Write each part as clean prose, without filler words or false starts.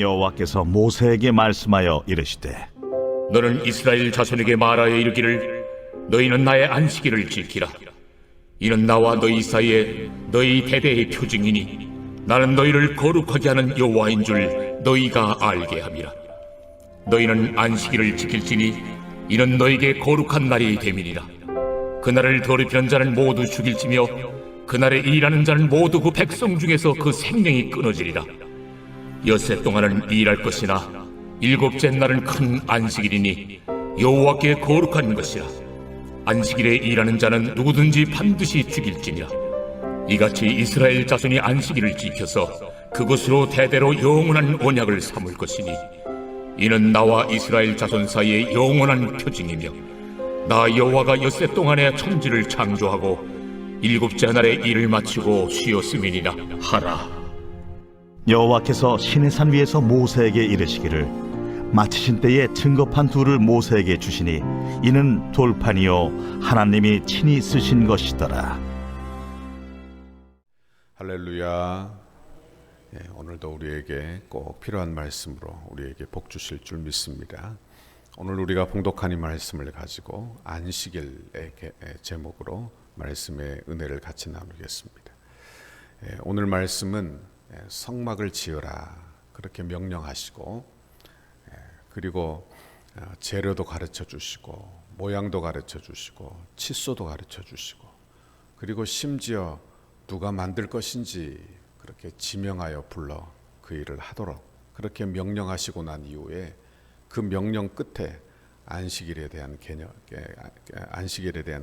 여호와께서 모세에게 말씀하여 이르시되 너는 이스라엘 자손에게 말하여 이르기를 너희는 나의 안식일을 지키라. 이는 나와 너희 사이에 너희 대대의 표징이니 나는 너희를 거룩하게 하는 여호와인 줄 너희가 알게 함이라. 너희는 안식일을 지킬지니 이는 너희에게 거룩한 날이 됨이니라. 그날을 더럽히는 자는 모두 죽일지며 그날에 일하는 자는 모두 그 백성 중에서 그 생명이 끊어지리라. 엿새 동안은 일할 것이나 일곱째 날은 큰 안식일이니 여호와께 거룩한 것이라. 안식일에 일하는 자는 누구든지 반드시 죽일지니라. 이같이 이스라엘 자손이 안식일을 지켜서 그것으로 대대로 영원한 언약을 삼을 것이니 이는 나와 이스라엘 자손 사이의 영원한 표징이며 나 여호와가 엿새 동안에 천지를 창조하고 일곱째 날에 일을 마치고 쉬었음이니라 하라. 여호와께서 시내산 위에서 모세에게 이르시기를 마치신 때에 증거판 둘을 모세에게 주시니 이는 돌판이요 하나님이 친히 쓰신 것이더라. 할렐루야. 오늘도 우리에게 꼭 필요한 말씀으로 우리에게 복 주실 줄 믿습니다. 오늘 우리가 봉독한 이 말씀을 가지고 안식일의 제목으로 말씀의 은혜를 같이 나누겠습니다. 오늘 말씀은 성막을 지으라 그렇게 명령하시고 그리고 재료도 가르쳐 주시고 모양도 가르쳐 주시고 칫소도 가르쳐 주시고 그리고 심지어 누가 만들 것인지 그렇게 지명하여 불러 그 일을 하도록 그렇게 명령하시고 난 이후에 그 명령 끝에 안식일에 대한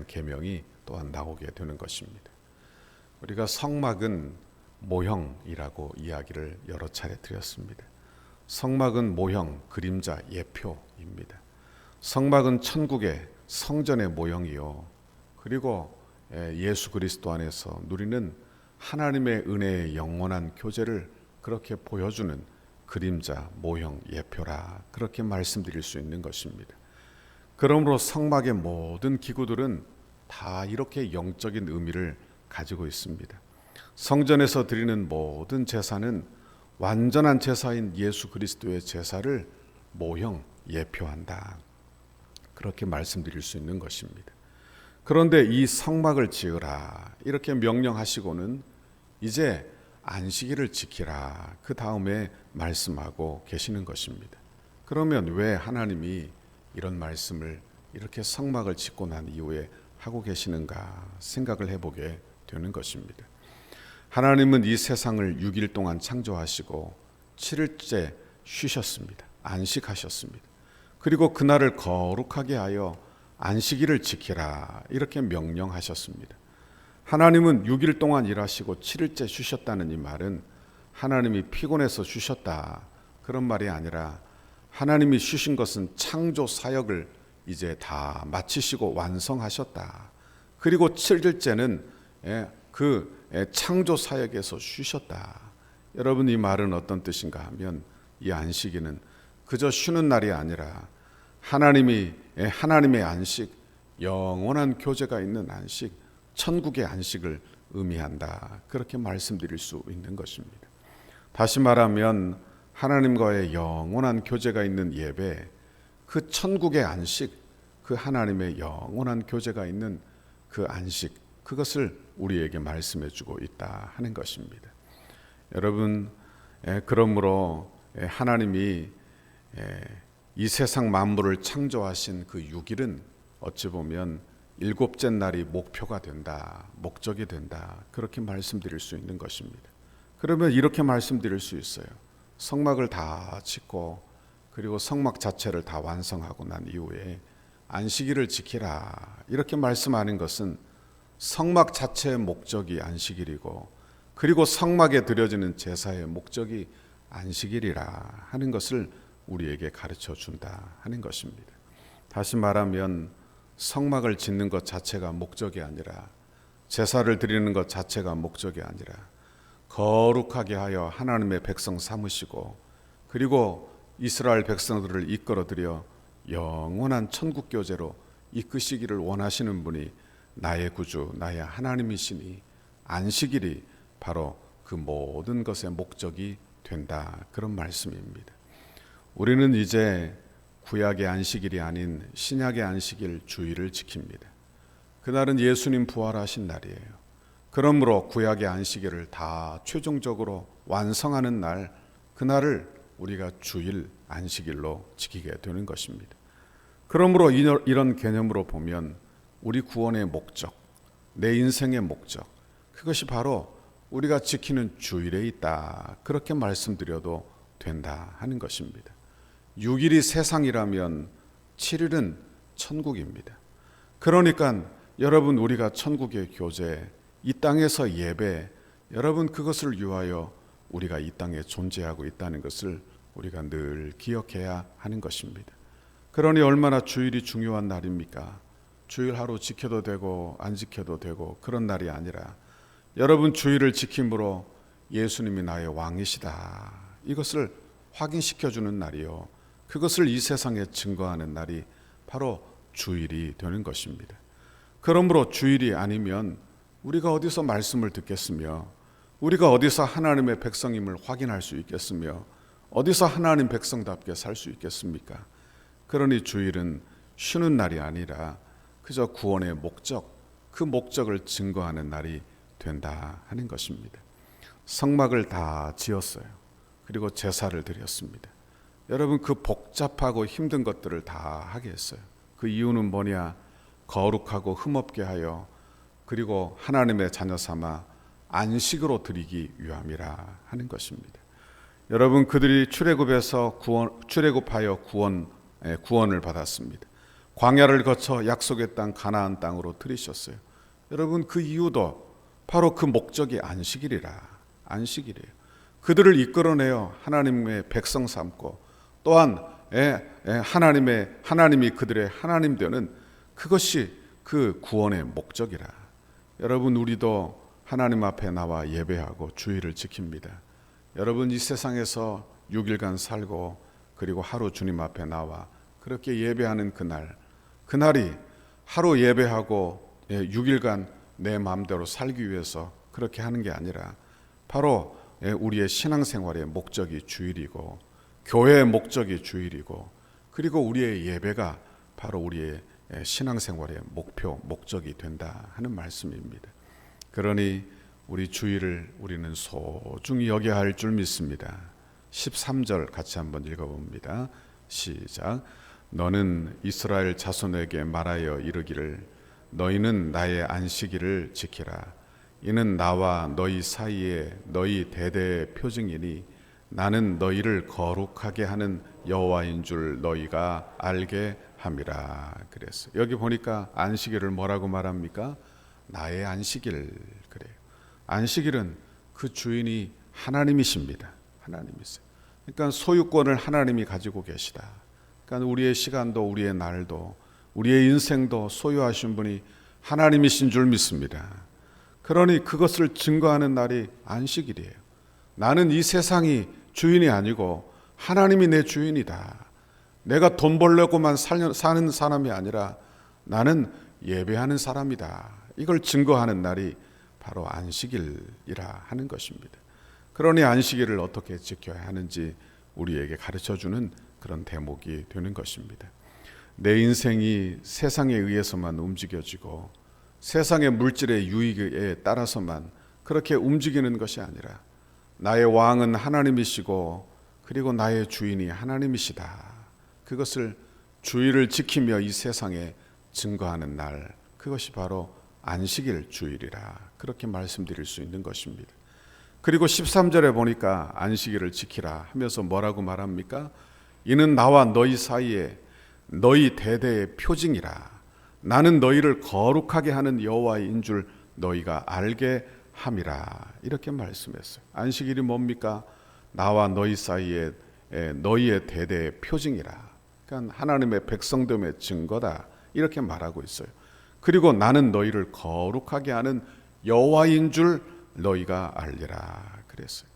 계명이 또한 나오게 되는 것입니다. 우리가 성막은 모형이라고 이야기를 여러 차례 드렸습니다. 성막은 모형, 그림자, 예표입니다. 성막은 천국의 성전의 모형이요. 그리고 예수 그리스도 안에서 누리는 하나님의 은혜의 영원한 교제를 그렇게 보여주는 그림자, 모형, 예표라 그렇게 말씀드릴 수 있는 것입니다. 그러므로 성막의 모든 기구들은 다 이렇게 영적인 의미를 가지고 있습니다. 성전에서 드리는 모든 제사는 완전한 제사인 예수 그리스도의 제사를 모형, 예표한다. 그렇게 말씀드릴 수 있는 것입니다. 그런데 이 성막을 지으라 이렇게 명령하시고는 이제 안식일을 지키라 그 다음에 말씀하고 계시는 것입니다. 그러면 왜 하나님이 이런 말씀을 이렇게 성막을 짓고 난 이후에 하고 계시는가 생각을 해보게 되는 것입니다. 하나님은 이 세상을 6일 동안 창조하시고 7일째 쉬셨습니다. 안식하셨습니다. 그리고 그날을 거룩하게 하여 안식일을 지키라 이렇게 명령하셨습니다. 하나님은 6일 동안 일하시고 7일째 쉬셨다는 이 말은 하나님이 피곤해서 쉬셨다 그런 말이 아니라 하나님이 쉬신 것은 창조 사역을 이제 다 마치시고 완성하셨다. 그리고 7일째는 그 창조 사역에서 쉬셨다. 여러분 이 말은 어떤 뜻인가 하면 이 안식일은 그저 쉬는 날이 아니라 하나님의 안식, 영원한 교제가 있는 안식, 천국의 안식을 의미한다. 그렇게 말씀드릴 수 있는 것입니다. 다시 말하면 하나님과의 영원한 교제가 있는 예배, 그 천국의 안식, 그 하나님의 영원한 교제가 있는 그 안식, 그것을 우리에게 말씀해 주고 있다 하는 것입니다. 여러분, 그러므로 하나님이 이 세상 만물을 창조하신 그 6일은 어찌 보면 일곱째 날이 목표가 된다, 목적이 된다, 그렇게 말씀드릴 수 있는 것입니다. 그러면 이렇게 말씀드릴 수 있어요. 성막을 다 짓고 그리고 성막 자체를 다 완성하고 난 이후에 안식일을 지키라 이렇게 말씀하는 것은 성막 자체의 목적이 안식일이고 그리고 성막에 드려지는 제사의 목적이 안식일이라 하는 것을 우리에게 가르쳐 준다 하는 것입니다. 다시 말하면 성막을 짓는 것 자체가 목적이 아니라 제사를 드리는 것 자체가 목적이 아니라 거룩하게 하여 하나님의 백성 삼으시고 그리고 이스라엘 백성들을 이끌어들여 영원한 천국 교제로 이끄시기를 원하시는 분이 나의 구주, 나의 하나님이시니 안식일이 바로 그 모든 것의 목적이 된다. 그런 말씀입니다. 우리는 이제 구약의 안식일이 아닌 신약의 안식일 주일을 지킵니다. 그날은 예수님 부활하신 날이에요. 그러므로 구약의 안식일을 다 최종적으로 완성하는 날, 그날을 우리가 주일 안식일로 지키게 되는 것입니다. 그러므로 이런 개념으로 보면 우리 구원의 목적, 내 인생의 목적, 그것이 바로 우리가 지키는 주일에 있다. 그렇게 말씀드려도 된다 하는 것입니다. 6일이 세상이라면 7일은 천국입니다. 그러니까 여러분, 우리가 천국의 교제, 이 땅에서 예배, 여러분, 그것을 위하여 우리가 이 땅에 존재하고 있다는 것을 우리가 늘 기억해야 하는 것입니다. 그러니 얼마나 주일이 중요한 날입니까? 주일 하루 지켜도 되고 안 지켜도 되고 그런 날이 아니라 여러분, 주일을 지킴으로 예수님이 나의 왕이시다, 이것을 확인시켜주는 날이요, 그것을 이 세상에 증거하는 날이 바로 주일이 되는 것입니다. 그러므로 주일이 아니면 우리가 어디서 말씀을 듣겠으며, 우리가 어디서 하나님의 백성임을 확인할 수 있겠으며, 어디서 하나님 백성답게 살 수 있겠습니까? 그러니 주일은 쉬는 날이 아니라 그저 구원의 목적, 그 목적을 증거하는 날이 된다 하는 것입니다. 성막을 다 지었어요. 그리고 제사를 드렸습니다. 여러분, 그 복잡하고 힘든 것들을 다 하게 했어요. 그 이유는 뭐냐? 거룩하고 흠없게 하여 그리고 하나님의 자녀 삼아 안식으로 드리기 위함이라 하는 것입니다. 여러분, 그들이 출애굽하여 구원을 받았습니다. 광야를 거쳐 약속의 땅 가나안 땅으로 들이셨어요. 여러분, 그 이유도 바로 그 목적이 안식일이에요. 그들을 이끌어내어 하나님의 백성 삼고 또한 하나님이 그들의 하나님 되는, 그것이 그 구원의 목적이라. 여러분, 우리도 하나님 앞에 나와 예배하고 주일을 지킵니다. 여러분, 이 세상에서 6일간 살고 그리고 하루 주님 앞에 나와 그렇게 예배하는 그날이 하루 예배하고 6일간 내 마음대로 살기 위해서 그렇게 하는 게 아니라 바로 우리의 신앙생활의 목적이 주일이고 교회의 목적이 주일이고 그리고 우리의 예배가 바로 우리의 신앙생활의 목적이 된다 하는 말씀입니다. 그러니 우리 주일을 우리는 소중히 여겨야 할 줄 믿습니다. 13절 같이 한번 읽어봅니다. 시작. 너는 이스라엘 자손에게 말하여 이르기를 너희는 나의 안식일을 지키라. 이는 나와 너희 사이에 너희 대대의 표징이니 나는 너희를 거룩하게 하는 여호와인 줄 너희가 알게 함이라. 그랬어요. 여기 보니까 안식일을 뭐라고 말합니까? 나의 안식일. 그래요. 안식일은 그 주인이 하나님이십니다. 하나님이세요. 그러니까 소유권을 하나님이 가지고 계시다. 그러니까 우리의 시간도 우리의 날도 우리의 인생도 소유하신 분이 하나님이신 줄 믿습니다. 그러니 그것을 증거하는 날이 안식일이에요. 나는 이 세상이 주인이 아니고 하나님이 내 주인이다. 내가 돈 벌려고만 사는 사람이 아니라 나는 예배하는 사람이다. 이걸 증거하는 날이 바로 안식일이라 하는 것입니다. 그러니 안식일을 어떻게 지켜야 하는지 우리에게 가르쳐주는 그런 대목이 되는 것입니다. 내 인생이 세상에 의해서만 움직여지고 세상의 물질의 유익에 따라서만 그렇게 움직이는 것이 아니라 나의 왕은 하나님이시고 그리고 나의 주인이 하나님이시다. 그것을 주일을 지키며 이 세상에 증거하는 날, 그것이 바로 안식일 주일이라 그렇게 말씀드릴 수 있는 것입니다. 그리고 13절에 보니까 안식일을 지키라 하면서 뭐라고 말합니까? 이는 나와 너희 사이에 너희 대대의 표징이라. 나는 너희를 거룩하게 하는 여호와인 줄 너희가 알게 함이라. 이렇게 말씀했어요. 안식일이 뭡니까? 나와 너희 사이에 너희의 대대의 표징이라. 그러니까 하나님의 백성됨의 증거다. 이렇게 말하고 있어요. 그리고 나는 너희를 거룩하게 하는 여호와인 줄 너희가 알리라. 그랬어요.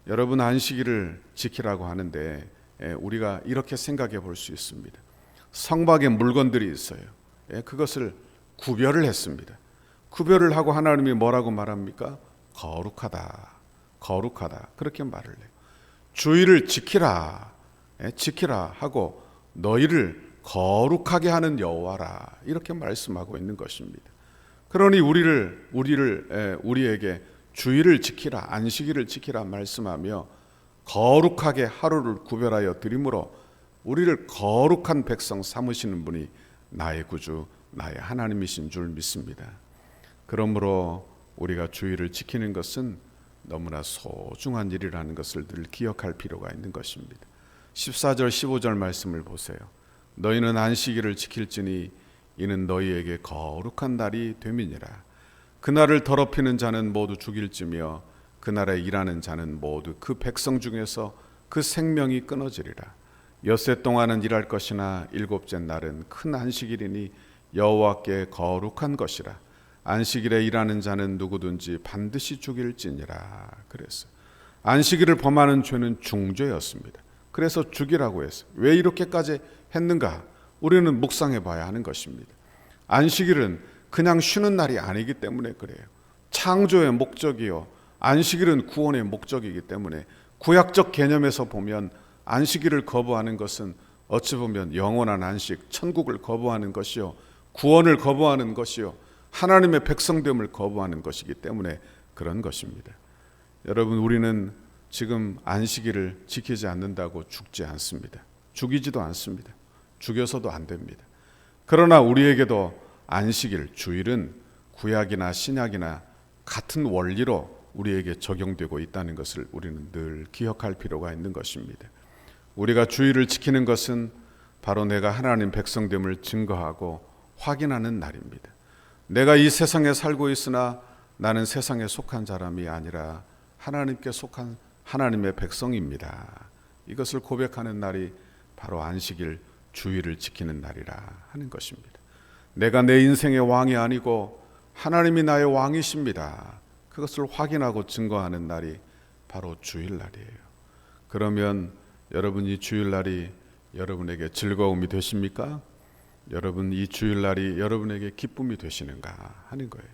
여러분, 안식일을 지키라고 하는데 우리가 이렇게 생각해 볼 수 있습니다. 성막에 물건들이 있어요. 그것을 구별을 했습니다. 구별을 하고 하나님이 뭐라고 말합니까? 거룩하다. 거룩하다. 그렇게 말을 해요. 주의를 지키라, 지키라 하고 너희를 거룩하게 하는 여호와라, 이렇게 말씀하고 있는 것입니다. 그러니 우리에게 주의를 지키라, 안식일을 지키라 말씀하며 거룩하게 하루를 구별하여 드림으로 우리를 거룩한 백성 삼으시는 분이 나의 구주, 나의 하나님이신 줄 믿습니다. 그러므로 우리가 주의를 지키는 것은 너무나 소중한 일이라는 것을 늘 기억할 필요가 있는 것입니다. 14절 15절 말씀을 보세요. 너희는 안식일을 지킬지니 이는 너희에게 거룩한 날이 됨이니라. 그날을 더럽히는 자는 모두 죽일지며 그날에 일하는 자는 모두 그 백성 중에서 그 생명이 끊어지리라. 엿새 동안은 일할 것이나 일곱째 날은 큰 안식일이니 여호와께 거룩한 것이라. 안식일에 일하는 자는 누구든지 반드시 죽일지니라. 그래서 안식일을 범하는 죄는 중죄였습니다. 그래서 죽이라고 했어요. 왜 이렇게까지 했는가? 우리는 묵상해 봐야 하는 것입니다. 안식일은 그냥 쉬는 날이 아니기 때문에 그래요. 창조의 목적이요, 안식일은 구원의 목적이기 때문에 구약적 개념에서 보면 안식일을 거부하는 것은 어찌 보면 영원한 안식, 천국을 거부하는 것이요, 구원을 거부하는 것이요, 하나님의 백성됨을 거부하는 것이기 때문에 그런 것입니다. 여러분, 우리는 지금 안식일을 지키지 않는다고 죽지 않습니다. 죽이지도 않습니다. 죽여서도 안 됩니다. 그러나 우리에게도 안식일, 주일은 구약이나 신약이나 같은 원리로 우리에게 적용되고 있다는 것을 우리는 늘 기억할 필요가 있는 것입니다. 우리가 주일을 지키는 것은 바로 내가 하나님 백성됨을 증거하고 확인하는 날입니다. 내가 이 세상에 살고 있으나 나는 세상에 속한 사람이 아니라 하나님께 속한 하나님의 백성입니다. 이것을 고백하는 날이 바로 안식일, 주일을 지키는 날이라 하는 것입니다. 내가 내 인생의 왕이 아니고 하나님이 나의 왕이십니다. 그것을 확인하고 증거하는 날이 바로 주일날이에요. 그러면 여러분, 이 주일날이 여러분에게 즐거움이 되십니까? 여러분, 이 주일날이 여러분에게 기쁨이 되시는가 하는 거예요.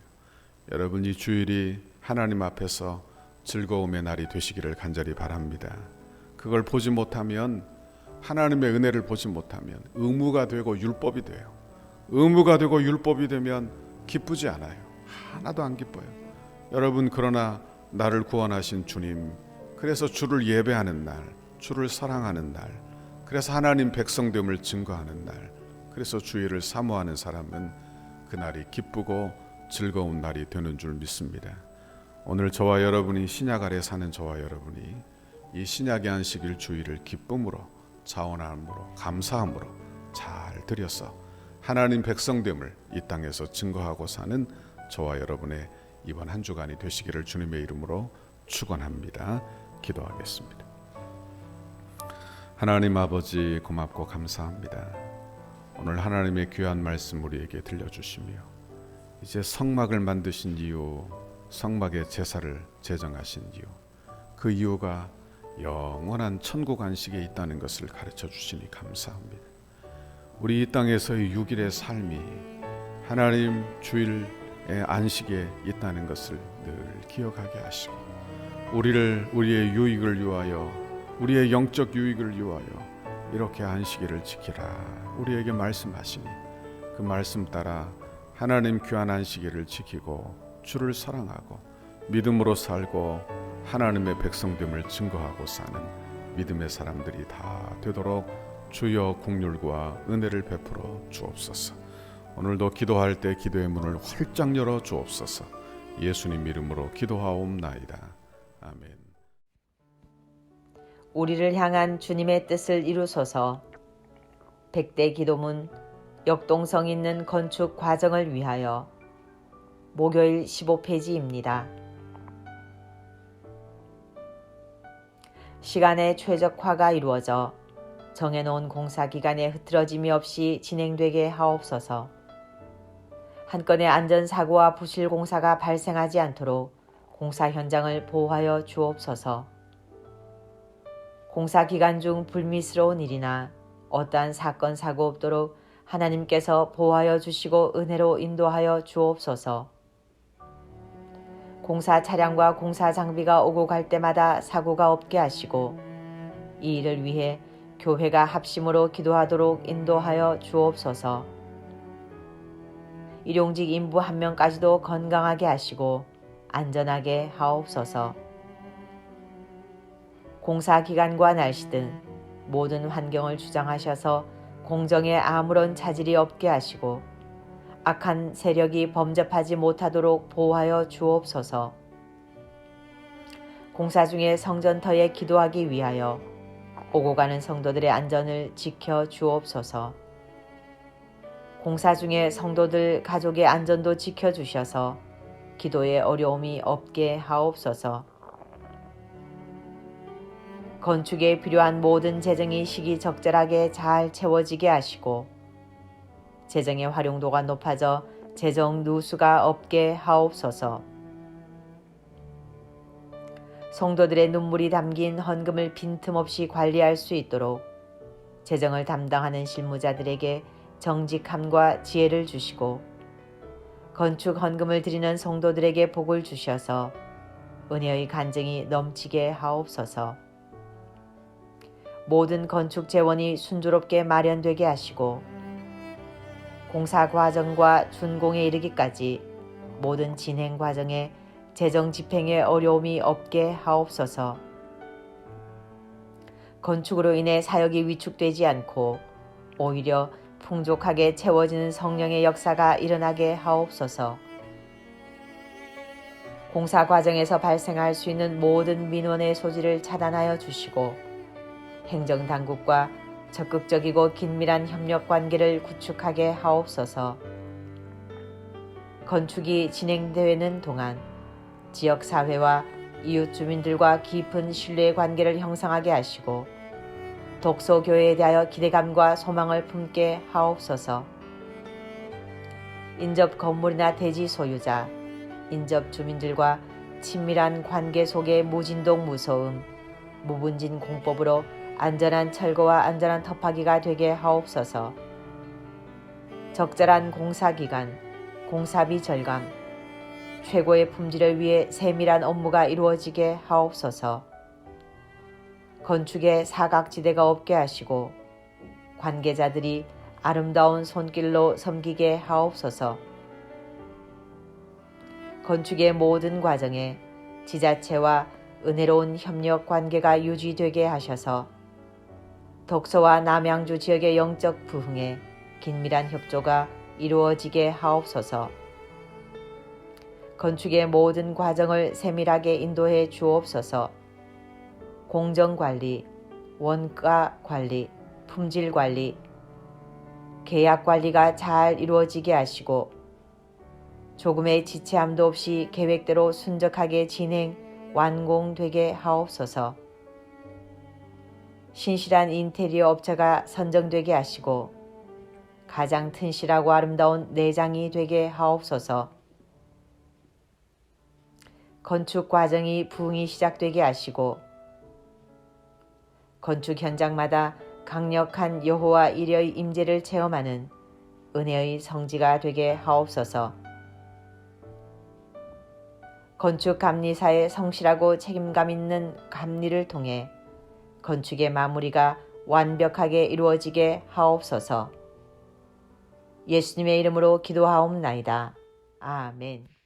여러분, 이 주일이 하나님 앞에서 즐거움의 날이 되시기를 간절히 바랍니다. 그걸 보지 못하면, 하나님의 은혜를 보지 못하면 의무가 되고 율법이 돼요. 의무가 되고 율법이 되면 기쁘지 않아요. 하나도 안 기뻐요. 여러분, 그러나 나를 구원하신 주님, 그래서 주를 예배하는 날, 주를 사랑하는 날, 그래서 하나님 백성됨을 증거하는 날, 그래서 주일을 사모하는 사람은 그날이 기쁘고 즐거운 날이 되는 줄 믿습니다. 오늘 저와 여러분이 신약 아래 사는 저와 여러분이 이 신약의 안식일 주일을 기쁨으로, 자원함으로, 감사함으로 잘 드려서 하나님 백성됨을 이 땅에서 증거하고 사는 저와 여러분의 이번 한 주간이 되시기를 주님의 이름으로 축원합니다. 기도하겠습니다. 하나님 아버지, 고맙고 감사합니다. 오늘 하나님의 귀한 말씀 우리에게 들려주시며 이제 성막을 만드신 이유, 성막의 제사를 제정하신 이유, 그 이유가 영원한 천국 안식에 있다는 것을 가르쳐 주시니 감사합니다. 우리 이 땅에서의 6일의 삶이 하나님 주일의 안식에 있다는 것을 늘 기억하게 하시고 우리의 유익을 위하여, 우리의 영적 유익을 위하여 이렇게 안식일을 지키라 우리에게 말씀하시니 그 말씀 따라 하나님 귀한 안식일을 지키고 주를 사랑하고 믿음으로 살고 하나님의 백성됨을 증거하고 사는 믿음의 사람들이 다 되도록 주여 긍휼과 은혜를 베풀어 주옵소서. 오늘도 기도할 때 기도의 문을 활짝 열어 주옵소서. 예수님 이름으로 기도하옵나이다. 아멘. 우리를 향한 주님의 뜻을 이루소서. 100대 기도문 역동성 있는 건축 과정을 위하여, 목요일 15페이지입니다. 시간의 최적화가 이루어져 정해놓은 공사 기간에 흐트러짐이 없이 진행되게 하옵소서. 한 건의 안전사고와 부실 공사가 발생하지 않도록 공사 현장을 보호하여 주옵소서. 공사 기간 중 불미스러운 일이나 어떠한 사건 사고 없도록 하나님께서 보호하여 주시고 은혜로 인도하여 주옵소서. 공사 차량과 공사 장비가 오고 갈 때마다 사고가 없게 하시고 이 일을 위해 교회가 합심으로 기도하도록 인도하여 주옵소서. 일용직 인부 한 명까지도 건강하게 하시고 안전하게 하옵소서. 공사 기간과 날씨 등 모든 환경을 주장하셔서 공정에 아무런 차질이 없게 하시고 악한 세력이 범접하지 못하도록 보호하여 주옵소서. 공사 중에 성전터에 기도하기 위하여 오고 가는 성도들의 안전을 지켜 주옵소서. 공사 중에 성도들 가족의 안전도 지켜 주셔서 기도에 어려움이 없게 하옵소서. 건축에 필요한 모든 재정이 시기적절하게 잘 채워지게 하시고 재정의 활용도가 높아져 재정 누수가 없게 하옵소서. 성도들의 눈물이 담긴 헌금을 빈틈없이 관리할 수 있도록 재정을 담당하는 실무자들에게 정직함과 지혜를 주시고 건축 헌금을 드리는 성도들에게 복을 주셔서 은혜의 간증이 넘치게 하옵소서. 모든 건축 재원이 순조롭게 마련되게 하시고 공사 과정과 준공에 이르기까지 모든 진행 과정에 재정 집행에 어려움이 없게 하옵소서. 건축으로 인해 사역이 위축되지 않고 오히려 풍족하게 채워지는 성령의 역사가 일어나게 하옵소서. 공사 과정에서 발생할 수 있는 모든 민원의 소지를 차단하여 주시고 행정당국과 적극적이고 긴밀한 협력 관계를 구축하게 하옵소서. 건축이 진행되는 동안 지역사회와 이웃 주민들과 깊은 신뢰의 관계를 형성하게 하시고 독소교회에 대하여 기대감과 소망을 품게 하옵소서. 인접 건물이나 대지 소유자, 인접 주민들과 친밀한 관계 속의 무진동 무소음, 무분진 공법으로 안전한 철거와 안전한 터파기가 되게 하옵소서. 적절한 공사기간, 공사비 절감, 최고의 품질을 위해 세밀한 업무가 이루어지게 하옵소서. 건축에 사각지대가 없게 하시고 관계자들이 아름다운 손길로 섬기게 하옵소서. 건축의 모든 과정에 지자체와 은혜로운 협력 관계가 유지되게 하셔서 독서와 남양주 지역의 영적 부흥에 긴밀한 협조가 이루어지게 하옵소서. 건축의 모든 과정을 세밀하게 인도해 주옵소서. 공정관리, 원가관리, 품질관리, 계약관리가 잘 이루어지게 하시고 조금의 지체함도 없이 계획대로 순적하게 진행, 완공되게 하옵소서. 신실한 인테리어 업체가 선정되게 하시고 가장 튼실하고 아름다운 내장이 되게 하옵소서. 건축 과정이 부흥이 시작되게 하시고 건축 현장마다 강력한 여호와 일의 임재를 체험하는 은혜의 성지가 되게 하옵소서. 건축 감리사의 성실하고 책임감 있는 감리를 통해 건축의 마무리가 완벽하게 이루어지게 하옵소서. 예수님의 이름으로 기도하옵나이다. 아멘.